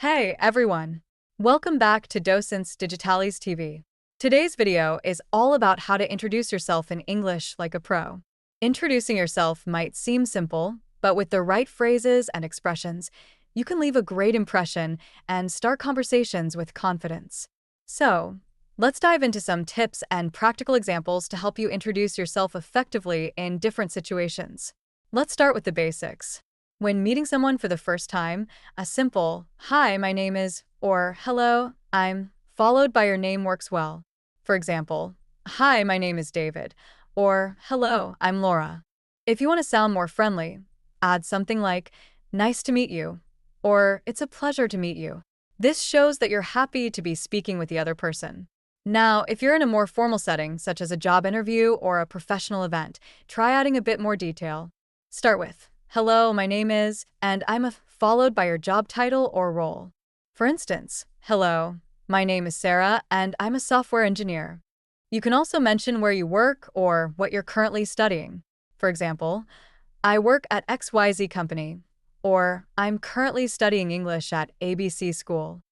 Hey everyone! Welcome back to Docents Digitalis TV. Today's video is all about how to introduce yourself in English like a pro. Introducing yourself might seem simple, but with the right phrases and expressions, you can leave a great impression and start conversations with confidence. So, let's dive into some tips and practical examples to help you introduce yourself effectively in different situations. Let's start with the basics. When meeting someone for the first time, a simple, "Hi, my name is," or "Hello, I'm," followed by your name works well. For example, "Hi, my name is David," or "Hello, I'm Laura." If you want to sound more friendly, add something like, "Nice to meet you," or "It's a pleasure to meet you." This shows that you're happy to be speaking with the other person. Now, if you're in a more formal setting, such as a job interview or a professional event, try adding a bit more detail. Start with, "Hello, my name is," and followed by your job title or role. For instance, "Hello, my name is Sarah, and I'm a software engineer." You can also mention where you work or what you're currently studying. For example, "I work at XYZ company," or "I'm currently studying English at ABC school."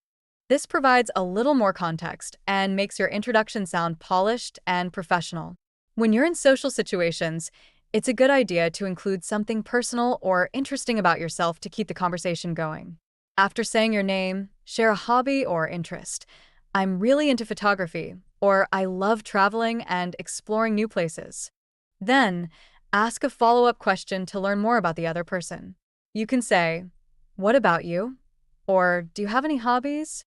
This provides a little more context and makes your introduction sound polished and professional. When you're in social situations, it's a good idea to include something personal or interesting about yourself to keep the conversation going. After saying your name, share a hobby or interest. "I'm really into photography," or "I love traveling and exploring new places." Then, ask a follow-up question to learn more about the other person. You can say, "What about you?" or "Do you have any hobbies?"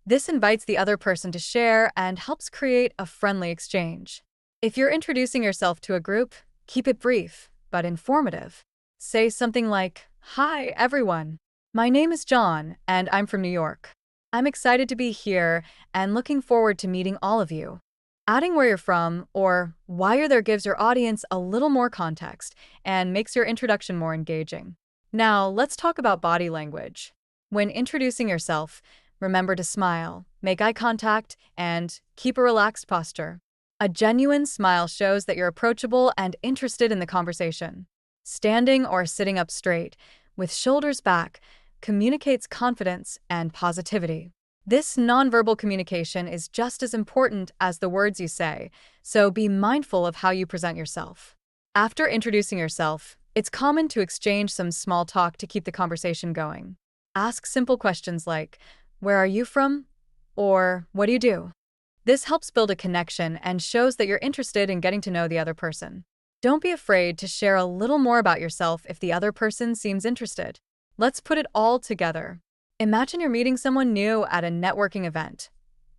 This invites the other person to share and helps create a friendly exchange. If you're introducing yourself to a group, keep it brief, but informative. Say something like, "Hi, everyone. My name is John, and I'm from New York. I'm excited to be here and looking forward to meeting all of you." Adding where you're from or why you're there gives your audience a little more context and makes your introduction more engaging. Now, let's talk about body language. When introducing yourself, remember to smile, make eye contact, and keep a relaxed posture. A genuine smile shows that you're approachable and interested in the conversation. Standing or sitting up straight, with shoulders back, communicates confidence and positivity. This nonverbal communication is just as important as the words you say, so be mindful of how you present yourself. After introducing yourself, it's common to exchange some small talk to keep the conversation going. Ask simple questions like, "Where are you from?" or "What do you do?" This helps build a connection and shows that you're interested in getting to know the other person. Don't be afraid to share a little more about yourself if the other person seems interested. Let's put it all together. Imagine you're meeting someone new at a networking event.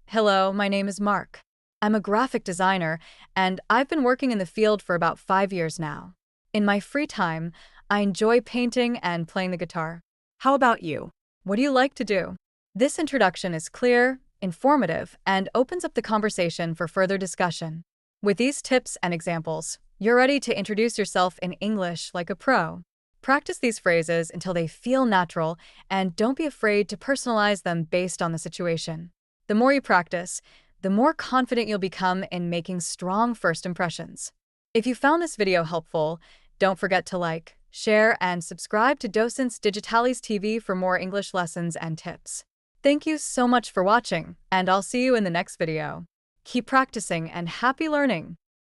"Hello, my name is Mark. I'm a graphic designer, and I've been working in the field for about 5 years now. In my free time, I enjoy painting and playing the guitar. How about you? What do you like to do?" This introduction is clear, informative, and opens up the conversation for further discussion. With these tips and examples, you're ready to introduce yourself in English like a pro. Practice these phrases until they feel natural, and don't be afraid to personalize them based on the situation. The more you practice, the more confident you'll become in making strong first impressions. If you found this video helpful, don't forget to like, share, and subscribe to Docents Digitalis TV for more English lessons and tips. Thank you so much for watching, and I'll see you in the next video. Keep practicing and happy learning!